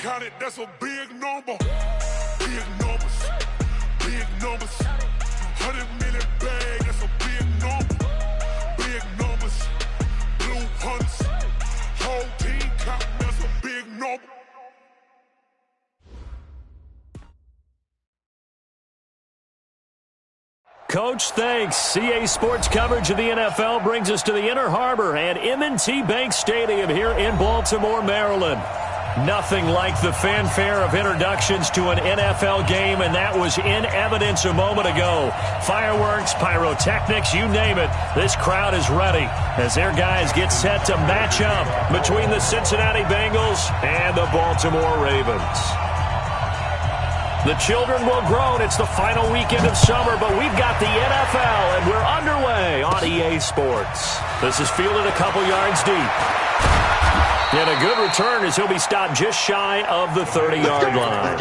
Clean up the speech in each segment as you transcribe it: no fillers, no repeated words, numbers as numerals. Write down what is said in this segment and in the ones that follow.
count it, that's a big number. Big numbers, big numbers. 100 million bag, that's a big number. Big numbers, blue hunts. Whole team counting, that's a big number. Coach, thanks. CA Sports coverage of the NFL brings us to the Inner Harbor and M&T Bank Stadium here in Baltimore, Maryland. Nothing like the fanfare of introductions to an NFL game, and that was in evidence a moment ago. Fireworks, pyrotechnics, you name it. This crowd is ready as their guys get set to match up between the Cincinnati Bengals and the Baltimore Ravens. The children will groan. It's the final weekend of summer, but we've got the NFL, and we're underway on EA Sports. This is fielded a couple yards deep. And a good return as he'll be stopped just shy of the 30-yard line.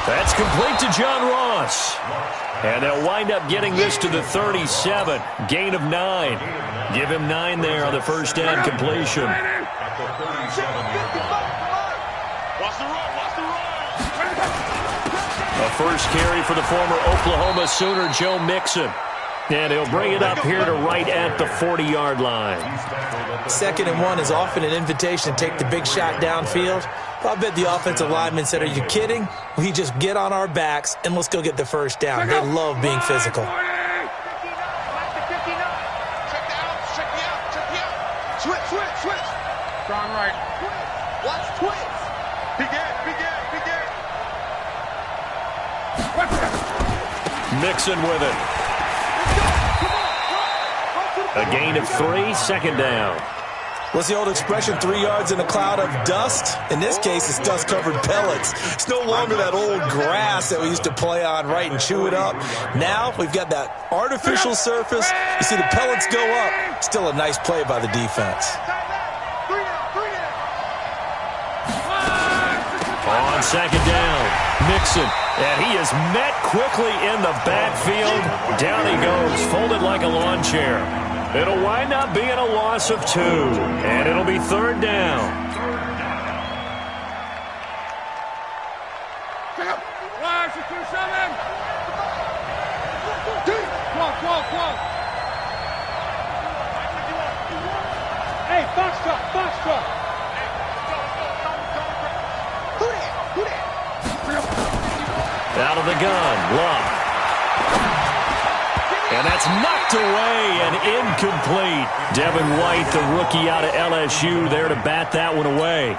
That's complete to John Ross. And they'll wind up getting this to the 37. Gain of 9. Give him 9 there on the first down completion. A first carry for the former Oklahoma Sooner, Joe Mixon. And he'll bring it up here to right at the 40-yard line. 2nd and 1 is often an invitation to take the big shot downfield. I bet the offensive lineman said, are you kidding? We just get on our backs and let's go get the first down. They love being physical. Check the out. Switch. Strong right. Watch twitch. Begin. Mixon with it. A gain of 3, 2nd down. What's the old expression, 3 yards in a cloud of dust? In this case, it's dust-covered pellets. It's no longer that old grass that we used to play on, right, and chew it up. Now we've got that artificial surface. You see the pellets go up. Still a nice play by the defense. On 2nd down, Mixon. And he is met quickly in the backfield. Down he goes, folded like a lawn chair. It'll wind up being a loss of 2, and it'll be 3rd down. Hey, box truck. Out of the gun, Love. And that's knocked away and incomplete. Devin White, the rookie out of LSU, there to bat that one away.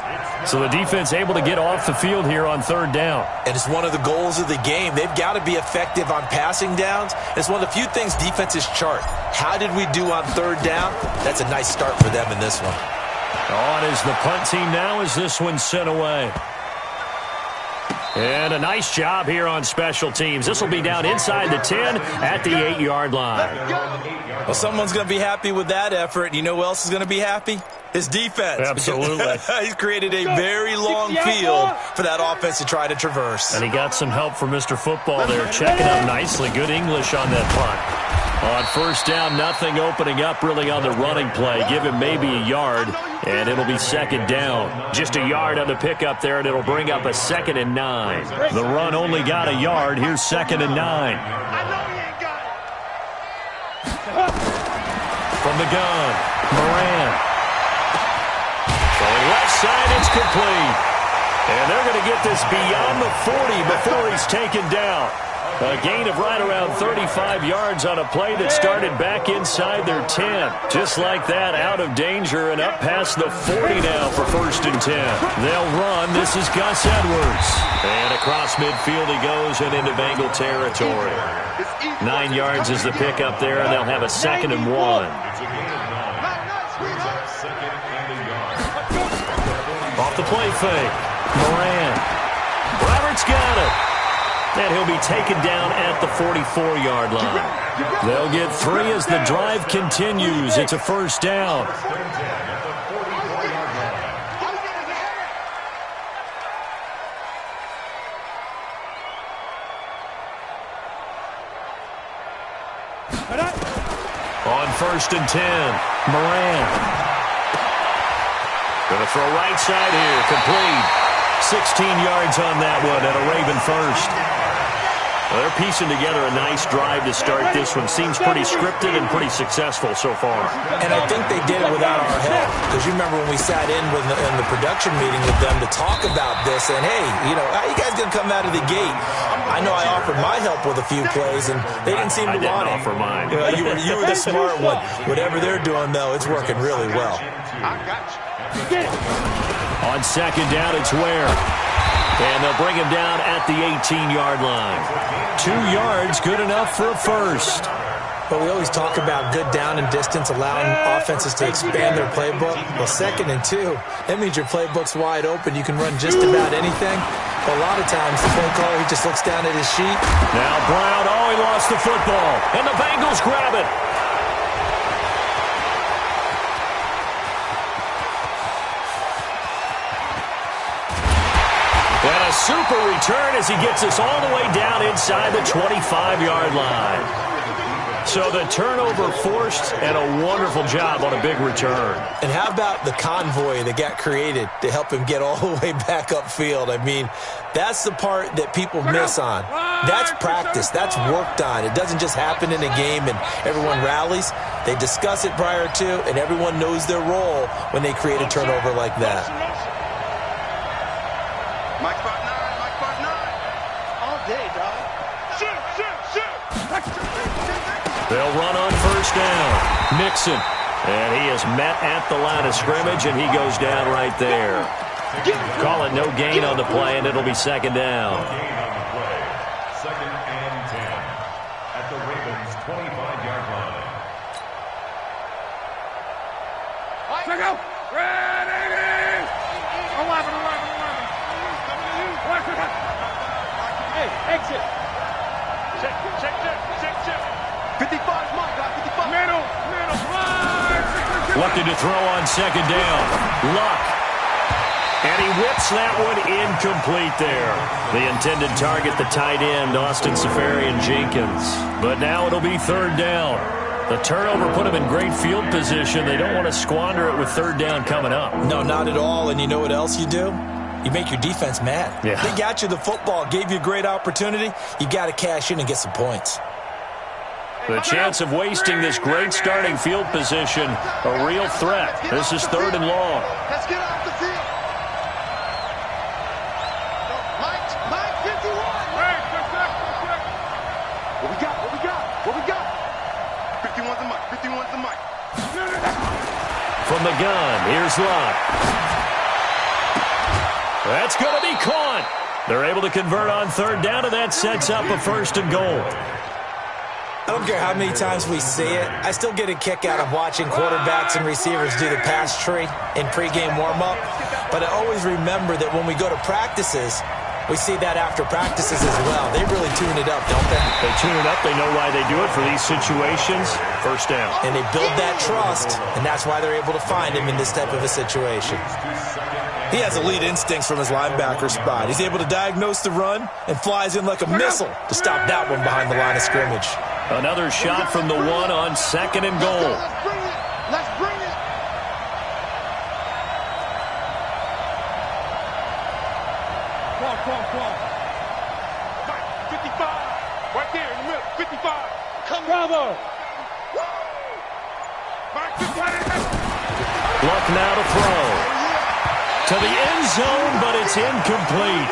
So the defense able to get off the field here on 3rd down. And it's one of the goals of the game. They've got to be effective on passing downs. It's one of the few things defenses chart. How did we do on 3rd down? That's a nice start for them in this one. On is the punt team now as this one's sent away. And a nice job here on special teams. This will be down inside the 10 at the 8-yard line. Well, someone's going to be happy with that effort. You know who else is going to be happy? His defense. Absolutely. He's created a very long field for that offense to try to traverse. And he got some help from Mr. Football there, checking up nicely. Good English on that punt. On 1st down, nothing opening up really on the running play. Give him maybe a yard, and it'll be 2nd down. Just a yard on the pickup there, and it'll bring up a 2nd and 9. The run only got a yard. Here's 2nd and 9. From the gun, Moran. Going left side, it's complete. And they're going to get this beyond the 40 before he's taken down. A gain of right around 35 yards on a play that started back inside their 10. Just like that, out of danger and up past the 40 now for 1st and 10. They'll run. This is Gus Edwards. And across midfield he goes and into Bengal territory. 9 yards is the pickup there, and they'll have a 2nd and 1. Off the play fake. Moran. Roberts got it. And he'll be taken down at the 44-yard line. They'll get 3 as the drive continues. It's a first down. On 1st and 10, Moran. Going to throw right side here, complete. 16 yards on that one at a Raven first. Well, they're piecing together a nice drive to start this one. Seems pretty scripted and pretty successful so far. And I think they did it without our help. Because you remember when we sat in the production meeting with them to talk about this, and hey, how you guys going to come out of the gate? I know I offered my help with a few plays, and they didn't seem to want it. I didn't offer mine. You were the smart one. Whatever they're doing, though, it's working really well. On 2nd down, it's Ware. And they'll bring him down at the 18-yard line. 2 yards, good enough for a first. But we always talk about good down and distance, allowing offenses to expand their playbook. Well, 2nd and 2, that means your playbook's wide open. You can run just about anything. But a lot of times, the play caller, he just looks down at his sheet. Now Brown, he lost the football. And the Bengals grab it. And a super return as he gets us all the way down inside the 25-yard line. So the turnover forced and a wonderful job on a big return. And how about the convoy that got created to help him get all the way back upfield? I mean, that's the part that people miss on. That's practice. That's worked on. It doesn't just happen in a game and everyone rallies. They discuss it prior to, and everyone knows their role when they create a turnover like that. Mike spot 9. All day, dog. They'll run on 1st down. Mixon. And he is met at the line of scrimmage, and he goes down right there. Call it no gain on the play, and it'll be 2nd down. 2nd and 10 at the Ravens' 25-yard line. Check out. Ready. 11. Hey, exit. Check. 55, Mike, 55. Middle. Right. Looking to throw on 2nd down. Luck. And he whips that one incomplete there. The intended target, the tight end, Austin Seferian-Jenkins. But now it'll be 3rd down. The turnover put him in great field position. They don't want to squander it with 3rd down coming up. No, not at all. And you know what else you do? You make your defense mad. Yeah. They got you the football, gave you a great opportunity. You got to cash in and get some points. The chance of wasting this great starting field position, a real threat. This is 3rd and long. Let's get off the field. Mike, 51. What we got? 51's the mic. From the gun, here's Luck. That's going to be caught. They're able to convert on 3rd down, and that sets up a 1st and goal. I don't care how many times we see it. I still get a kick out of watching quarterbacks and receivers do the pass tree in pregame warm-up. But I always remember that when we go to practices, we see that after practices as well. They really tune it up, don't they? They tune it up. They know why they do it for these situations. 1st down. And they build that trust, and that's why they're able to find him in this type of a situation. He has elite instincts from his linebacker spot. He's able to diagnose the run and flies in like a missile to stop that one behind the line of scrimmage. Another shot from the 1 on 2nd and goal. Let's bring it. Come. 55. Right there in the middle. 55. Come, bravo. Mike, 55. Luck now to throw. To the end zone, but it's incomplete.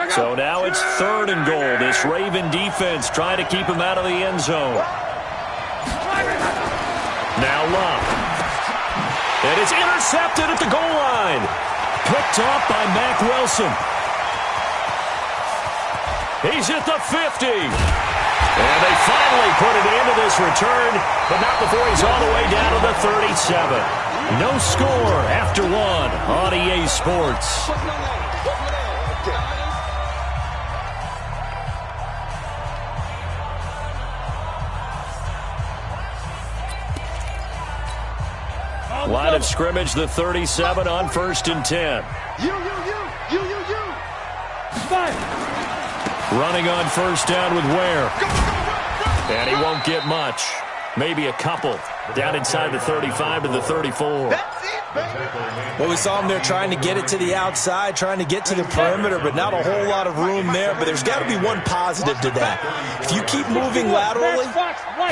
So now it's 3rd and goal. This Raven defense trying to keep him out of the end zone. Now Love. And it's intercepted at the goal line. Picked off by Mack Wilson. He's at the 50. And they finally put it into this return, but not before he's all the way down to the 37. No score after 1 on EA Sports. Line of scrimmage, the 37 on 1st and 10. You. Five. Running on 1st down with Ware. And he won't get much. Maybe a couple. Down inside the 35 to the 34. Well, we saw him there trying to get it to the outside, trying to get to the perimeter, but not a whole lot of room there. But there's got to be one positive to that. If you keep moving laterally,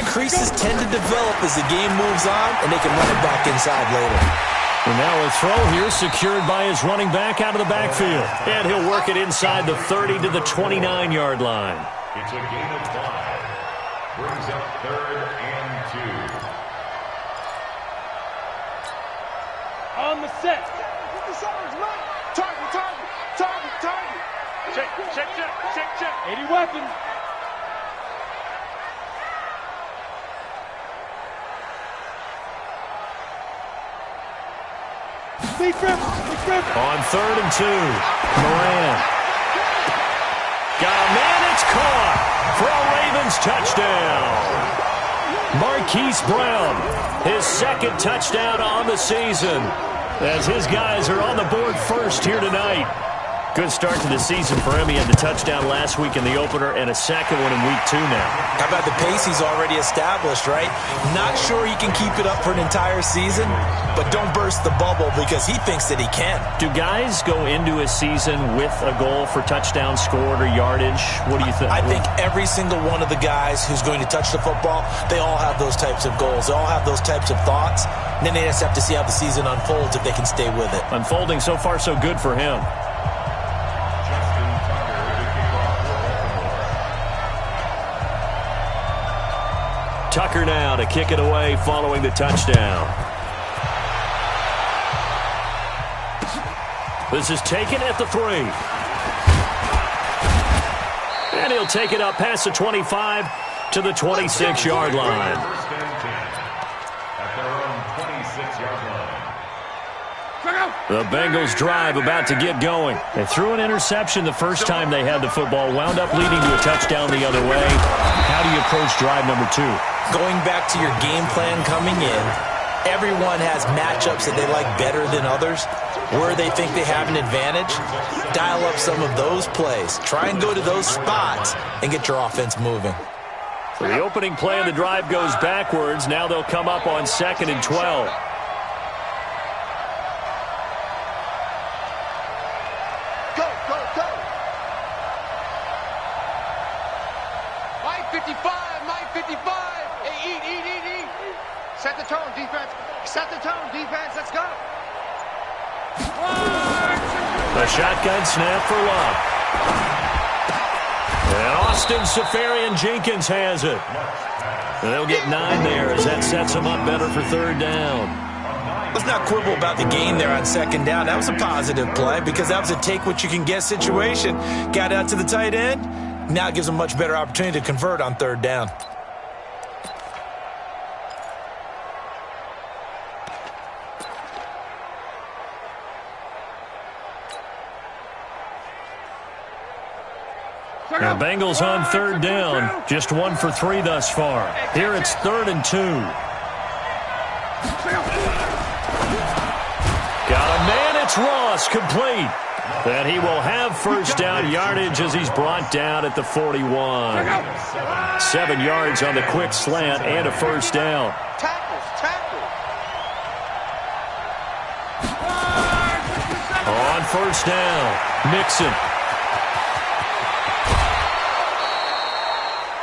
creases tend to develop as the game moves on, and they can run it back inside later. And now a throw here secured by his running back out of the backfield. And he'll work it inside the 30 to the 29-yard line. It's a gain of 5. Brings up 3rd and 2. On the set. Target. Check. 80 weapons. Big grip. On 3rd and 2, Moran. Got a man, it's caught for a Ravens touchdown. Marquise Brown, his 2nd touchdown on the season, as his guys are on the board first here tonight. Good start to the season for him. He had the touchdown last week in the opener and a 2nd one in week 2 now. How about the pace he's already established, right? Not sure he can keep it up for an entire season, but don't burst the bubble because he thinks that he can. Do guys go into a season with a goal for touchdown scored or yardage? What do you think? I think every single one of the guys who's going to touch the football, they all have those types of goals. They all have those types of thoughts. And then they just have to see how the season unfolds if they can stay with it. Unfolding so far so good for him. Tucker now to kick it away following the touchdown. This is taken at the 3. And he'll take it up past the 25 to the 26-yard line. First and 10 at their own 26-yard line. The Bengals drive about to get going. They threw an interception the first time they had the football, wound up leading to a touchdown the other way. How do you approach drive number 2? Going back to your game plan coming in, everyone has matchups that they like better than others. Where they think they have an advantage, dial up some of those plays. Try and go to those spots and get your offense moving. So the opening play of the drive goes backwards. Now they'll come up on 2nd and 12. Go. 55. Hey, eat. Set the tone, defense. Let's go. The shotgun snap for Love. And Austin Seferian-Jenkins has it. And they'll get 9 there as that sets them up better for 3rd down. Let's not quibble about the gain there on 2nd down. That was a positive play because that was a take-what-you-can-get situation. Got out to the tight end. Now it gives them a much better opportunity to convert on 3rd down. The Bengals on 3rd down. Just 1 for 3 thus far. Here it's 3rd and 2. Got a man, it's Ross, complete. And he will have 1st down yardage as he's brought down at the 41. 7 yards on the quick slant and a 1st down. Tackles. On 1st down, Mixon.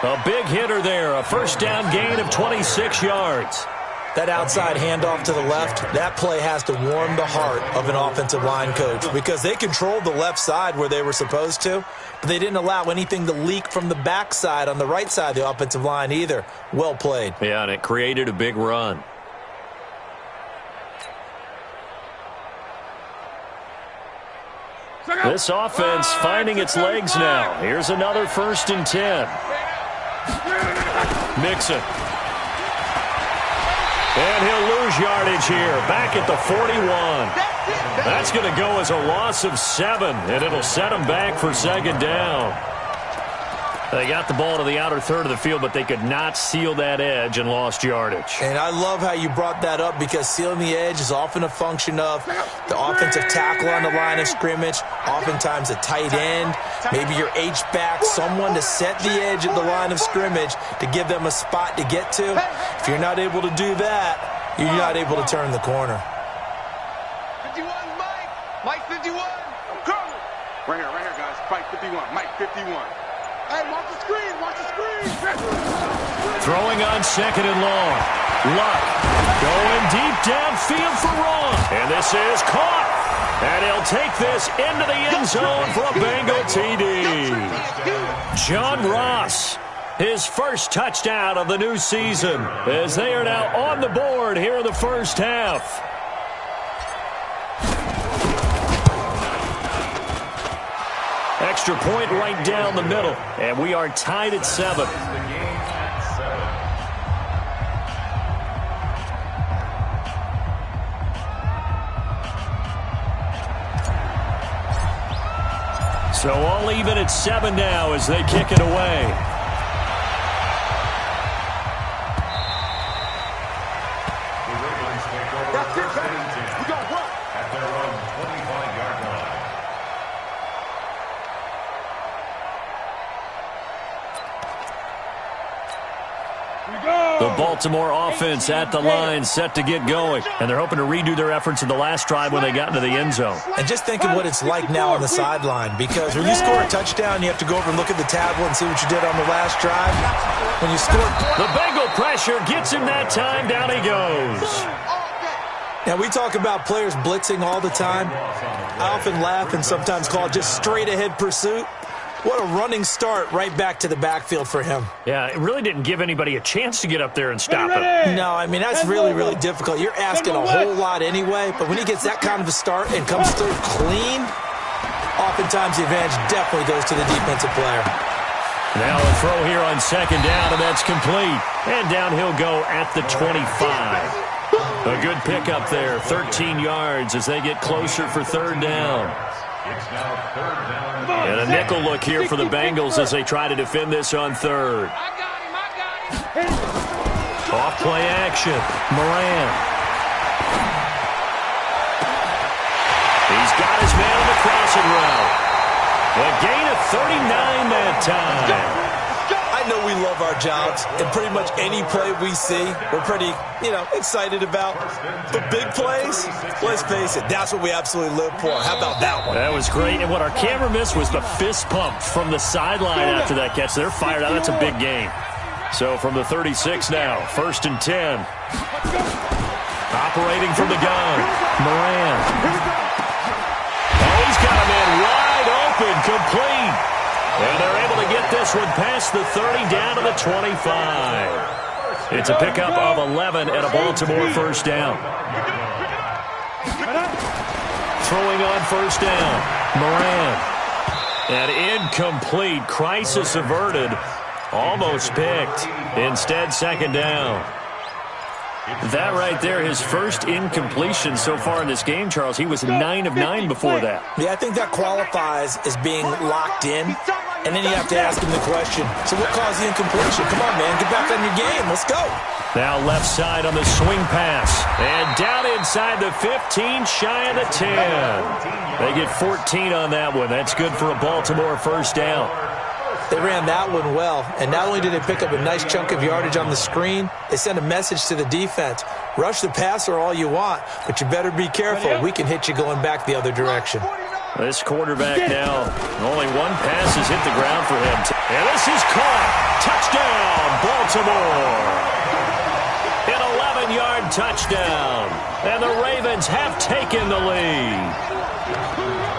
A big hitter there, a 1st down gain of 26 yards. That outside handoff to the left, that play has to warm the heart of an offensive line coach because they controlled the left side where they were supposed to, but they didn't allow anything to leak from the backside on the right side of the offensive line either. Well played. Yeah, and it created a big run. This offense finding its legs now. Here's another 1st and 10. Mixon. And he'll lose yardage here. Back at the 41. That's going to go as a loss of 7, and it'll set them back for 2nd down. They got the ball to the outer third of the field, but they could not seal that edge and lost yardage. And I love how you brought that up because sealing the edge is often a function of the offensive tackle on the line of scrimmage, oftentimes a tight end, maybe your H-back, someone to set the edge at the line of scrimmage to give them a spot to get to. If you're not able to do that, you're not able to turn the corner. 51, Mike. Mike 51. I'm coming. Right here, guys. Fight 51. Mike 51. Hey, watch the screen. Watch the screen. Throwing on 2nd and long. Luck going deep downfield for Ron. And this is caught. And he'll take this into the end zone for a Bengal TD. John Ross, his first touchdown of the new season, as they are now on the board here in the first half. Extra point right down the middle, and we are tied at 7. So all even at 7 now as they kick it away. The Baltimore offense at the line, set to get going. And they're hoping to redo their efforts in the last drive when they got into the end zone. And just think of what it's like now on the sideline, because when you score a touchdown, you have to go over and look at the tablet and see what you did on the last drive. When you score... The Bengal pressure gets him that time. Down he goes. Now, we talk about players blitzing all the time. I often laugh and sometimes call it just straight-ahead pursuit. What a running start right back to the backfield for him. Yeah, it really didn't give anybody a chance to get up there and stop him. No, I mean, that's really, really difficult. You're asking a whole lot anyway, but when he gets that kind of a start and comes through clean, oftentimes the advantage definitely goes to the defensive player. Now a throw here on 2nd down, and that's complete. And down he'll go at the 25. A good pickup there, 13 yards as they get closer for 3rd down. It's now 3rd down. And a nickel look here for the Bengals as they try to defend this on 3rd. Off play action. Moran. He's got his man on the crossing route. A gain of 39 that time. I know we love our jobs, and pretty much any play we see, we're pretty, excited about. But big plays, let's face it, that's what we absolutely live for. How about that one? That was great, and what our camera missed was the fist pump from the sideline after that catch. They're fired out. That's a big game. So from the 36 now, 1st and 10. Operating from the gun, Moran. Oh, he's got a man wide open, complete. And they're able to get this one past the 30 down to the 25. It's a pickup of 11 and a Baltimore 1st down. Throwing on 1st down, Moran. And incomplete, crisis averted, almost picked. Instead, 2nd down. That right there, his first incompletion so far in this game, Charles. He was 9 of 9 before that. Yeah, I think that qualifies as being locked in. And then you have to ask him the question, so what caused the incompletion? Come on, man, get back on your game. Let's go. Now left side on the swing pass. And down inside the 15, shy of the 10. They get 14 on that one. That's good for a Baltimore 1st down. They ran that one well, and not only did they pick up a nice chunk of yardage on the screen, they sent a message to the defense. Rush the passer all you want, but you better be careful. We can hit you going back the other direction. This quarterback now, only one pass has hit the ground for him. And this is caught. Touchdown, Baltimore. An 11-yard touchdown. And the Ravens have taken the lead.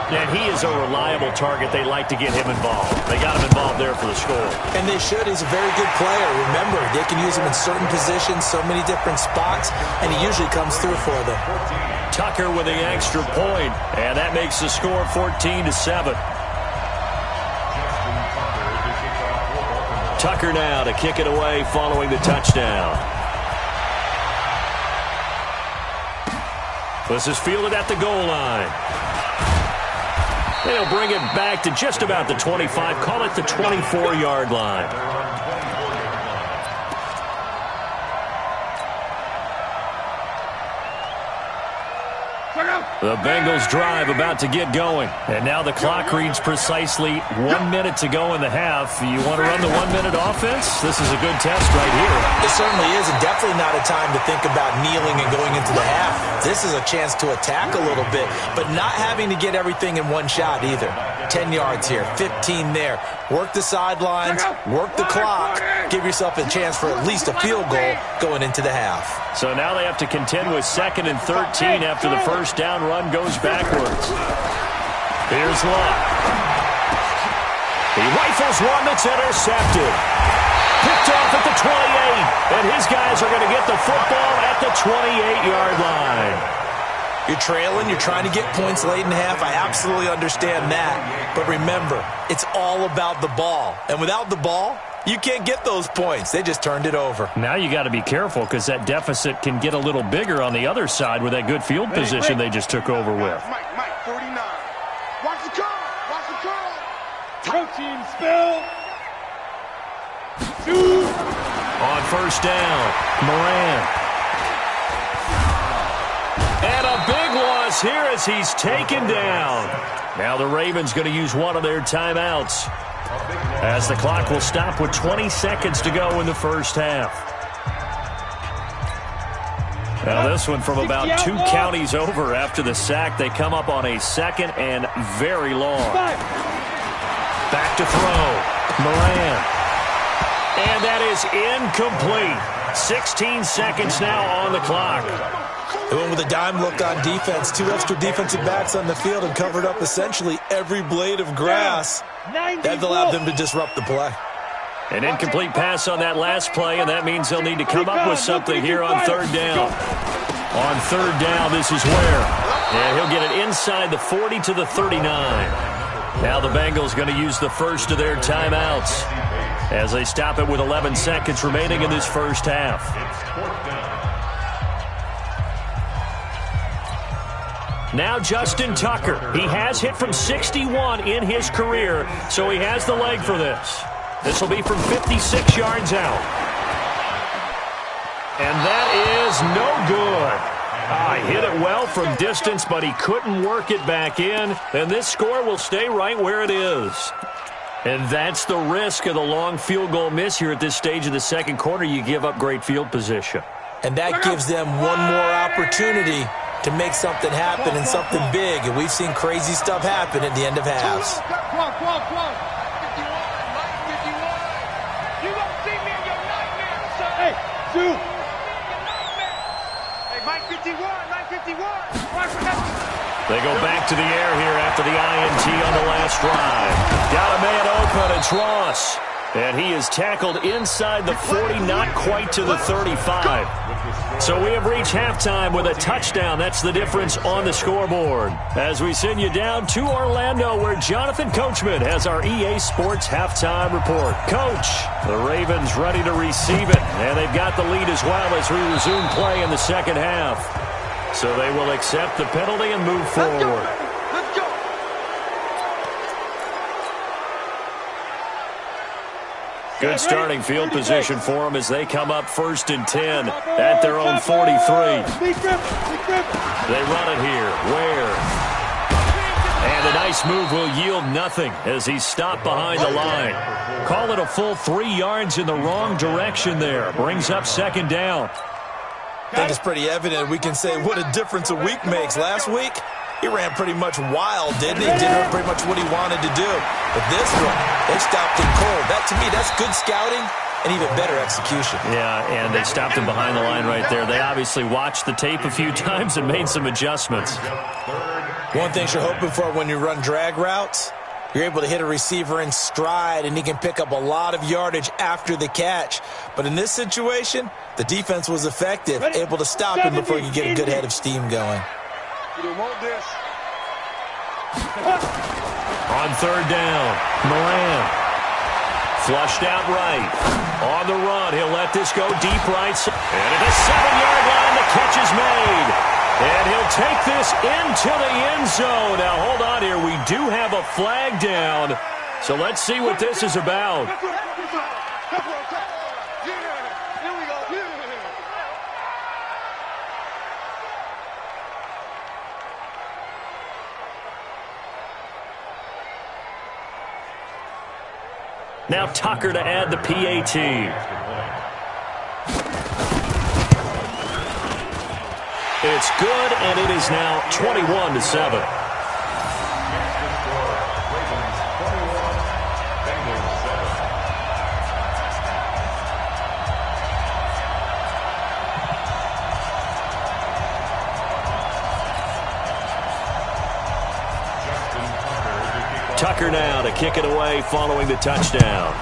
And he is a reliable target. They like to get him involved. They got him involved there for the score. And they should. He's a very good player. Remember, they can use him in certain positions, so many different spots, and he usually comes through for them. Tucker with the extra point, and that makes the score 14-7. Tucker now to kick it away following the touchdown. This is fielded at the goal line. They'll bring it back to just about the 25. Call it the 24-yard line. The Bengals drive about to get going. And now the clock reads precisely 1 minute to go in the half. You want to run the 1 minute offense? This is a good test right here. It certainly is, and definitely not a time to think about kneeling and going into the half. This is a chance to attack a little bit, but not having to get everything in one shot either. 10 yards here, 15 there. Work the sidelines, work the clock, give yourself a chance for at least a field goal going into the half. So now they have to contend with 2nd and 13 after the first down run goes backwards. Here's Luck. He rifles one that's intercepted. Picked off at the 28, and his guys are going to get the football at the 28-yard line. You're trailing, you're trying to get points late in the half. I absolutely understand that. But remember, it's all about the ball. And without the ball, you can't get those points. They just turned it over. Now you got to be careful because that deficit can get a little bigger on the other side with that good field position they just took over with. Mike, 49. Watch the curl. Watch the curl. Protein spill. On first down, Moran. And a big loss here as he's taken down. Now the Ravens going to use one of their timeouts as the clock will stop with 20 seconds to go in the first half. Now this one from about 2 counties over after the sack. They come up on a 2nd and very long. Back to throw. Moran. And that is incomplete. 16 seconds now on the clock. They went with a dime look on defense. 2 extra defensive backs on the field and covered up essentially every blade of grass. That allowed them to disrupt the play. An incomplete pass on that last play, and that means they'll need to come up with something here on 3rd down. On 3rd down, this is where. And he'll get it inside the 40 to the 39. Now the Bengals going to use the first of their timeouts as they stop it with 11 seconds remaining in this first half. Now Justin Tucker. He has hit from 61 in his career, so he has the leg for this. This will be from 56 yards out. And that is no good. Hit it well from distance, but he couldn't work it back in. And this score will stay right where it is. And that's the risk of the long field goal miss here at this stage of the second quarter. You give up great field position. And that gives them one more opportunity to make something happen and something big. And we've seen crazy stuff happen at the end of halves. You won't see me in your nightmares, son. Hey, Sue. Hey, Mike 51, Mike 51. They go back to the air here after the INT on the last drive. Got a man open, it's Ross. And he is tackled inside the 40, not quite to the 35. So we have reached halftime with a touchdown. That's the difference on the scoreboard. As we send you down to Orlando, where Jonathan Coachman has our EA Sports halftime report. Coach, the Ravens ready to receive it, and they've got the lead as well as we resume play in the second half. So they will accept the penalty and move forward. Let's go. Good starting field position for them as they come up 1st and 10 at their own 43. They run it here. Where? And a nice move will yield nothing as he's stopped behind the line. Call it a full 3 yards in the wrong direction there. Brings up 2nd down. I think it's pretty evident. We can say what a difference a week makes. Last week, he ran pretty much wild, didn't he? Did pretty much what he wanted to do. But this one, they stopped him cold. That, to me, that's good scouting and even better execution. Yeah, and they stopped him behind the line right there. They obviously watched the tape a few times and made some adjustments. One thing you're hoping for when you run drag routes, you're able to hit a receiver in stride, and he can pick up a lot of yardage after the catch. But in this situation, the defense was effective, able to stop him before you get a good head of steam going. You don't want this. On third down, Moran. Flushed out right. On the run, he'll let this go deep right. And at the 7-yard line, the catch is made. And he'll take this into the end zone. Now, hold on here. We do have a flag down. So let's see what this is about. Now Tucker to add the PAT. It's good, and it is now 21-7. Tucker now to kick it away following the touchdown.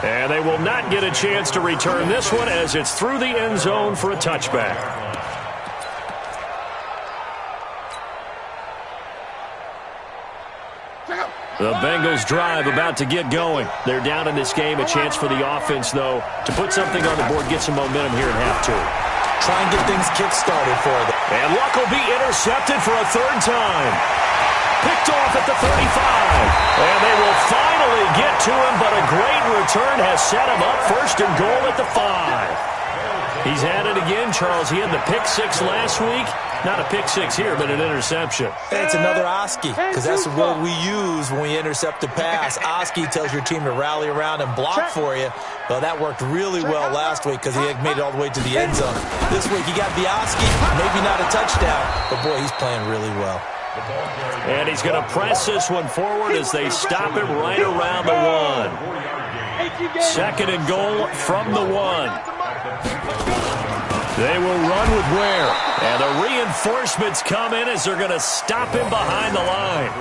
And they will not get a chance to return this one as it's through the end zone for a touchback. The Bengals drive about to get going. They're down in this game. A chance for the offense, though, to put something on the board, get some momentum here at half two. Try and get things kick-started for them. And Luck will be intercepted for a third time. Picked off at the 35. And they will finally get to him, but a great return has set him up first and goal at the 5. He's had it again, Charles. He had the pick six last week. Not a pick six here, but an interception. It's another Oski, because that's the word we use when we intercept a pass. Oski tells your team to rally around and block for you. Well, that worked really well last week because he had made it all the way to the end zone. This week he got the Oski, maybe not a touchdown, but boy, he's playing really well. And he's going to press this one forward as they stop him right around the 1. Second and goal from the 1. They will run with Ware. And the reinforcements come in as they're going to stop him behind the line.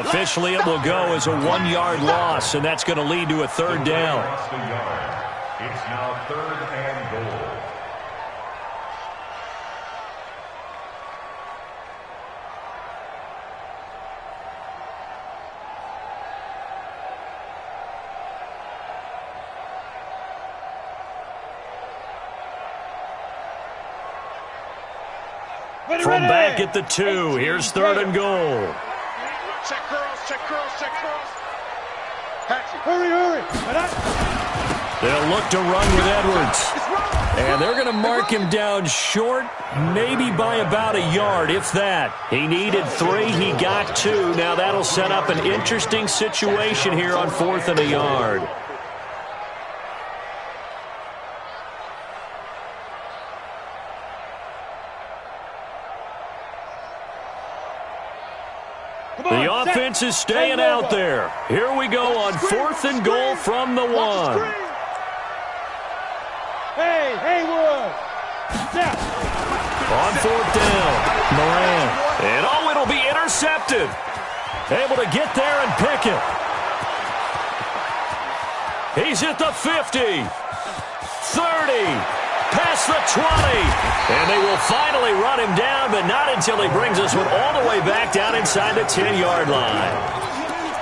Officially, it will go as a 1-yard loss, and that's going to lead to a third down. It's now third and goal. From back at the 2, here's third and goal. Check cross, check cross, check cross. Hurry, hurry. They'll look to run with Edwards. And they're going to mark him down short, maybe by about a yard, if that. He needed 3, he got 2. Now that'll set up an interesting situation here on 4th and a yard. The offense is staying out there. Here we go on 4th and goal from the 1. Hey, Haywood. Step. On 4th down, Moran. And it'll be intercepted. Able to get there and pick it. He's at the 50, 30. Past the 20, and they will finally run him down, but not until he brings this one all the way back down inside the 10-yard line.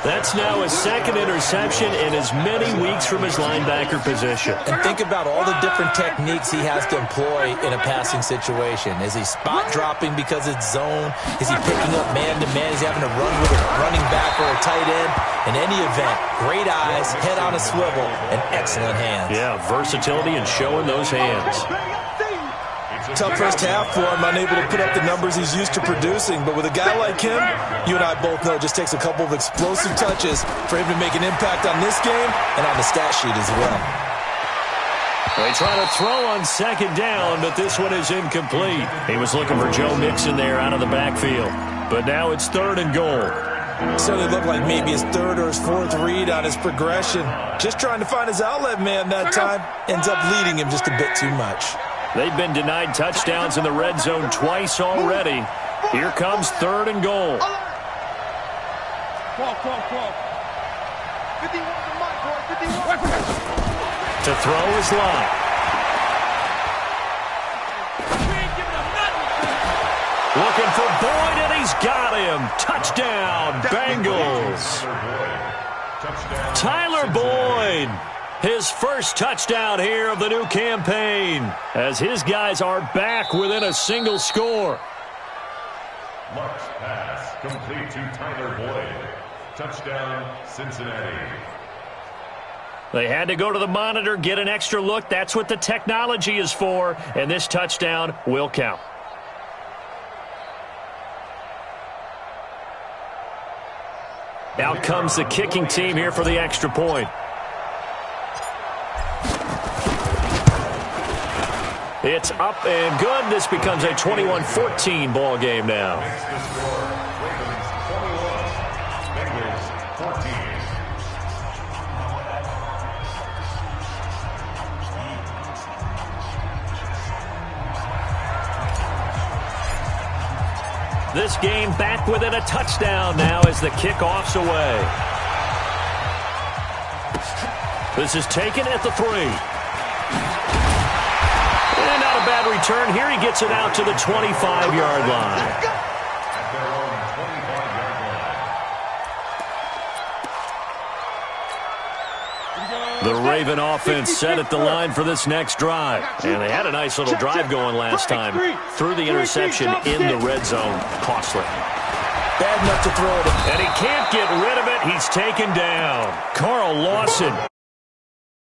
That's now his second interception in as many weeks from his linebacker position. And think about all the different techniques he has to employ in a passing situation. Is he spot dropping because it's zone? Is he picking up man-to-man? Is he having to run with a running back or a tight end? In any event, great eyes, head on a swivel, and excellent hands. Yeah, versatility and showing those hands. Tough first half for him, unable to put up the numbers he's used to producing. But with a guy like him, you and I both know it just takes a couple of explosive touches for him to make an impact on this game and on the stat sheet as well. They try to throw on second down, but this one is incomplete. He was looking for Joe Mixon there out of the backfield. But now it's third and goal. Certainly looked like maybe his third or his fourth read on his progression. Just trying to find his outlet man that time. Ends up leading him just a bit too much. They've been denied touchdowns in the red zone twice already. Here comes 3rd and goal. To throw is Lott. Looking for Boyd, and he's got him. Touchdown, Bengals. Tyler Boyd, his first touchdown here of the new campaign, as his guys are back within a single score. Luck's pass complete to Tyler Boyd. Touchdown, Cincinnati. They had to go to the monitor, get an extra look. That's what the technology is for, and this touchdown will count. Out comes the kicking team here for the extra point. It's up and good. This becomes a 21-14 ball game now. Makes the score. Ravens 21, Bengals 14. This game back within a touchdown now as the kickoff's away. This is taken at the 3. And not a bad return. Here he gets it out to the 25-yard line. At their own 25-yard line. The Raven offense set at the line for this next drive. And they had a nice little drive going last time. Threw the interception in the red zone. Costly. Bad enough to throw it. And he can't get rid of it. He's taken down. Carl Lawson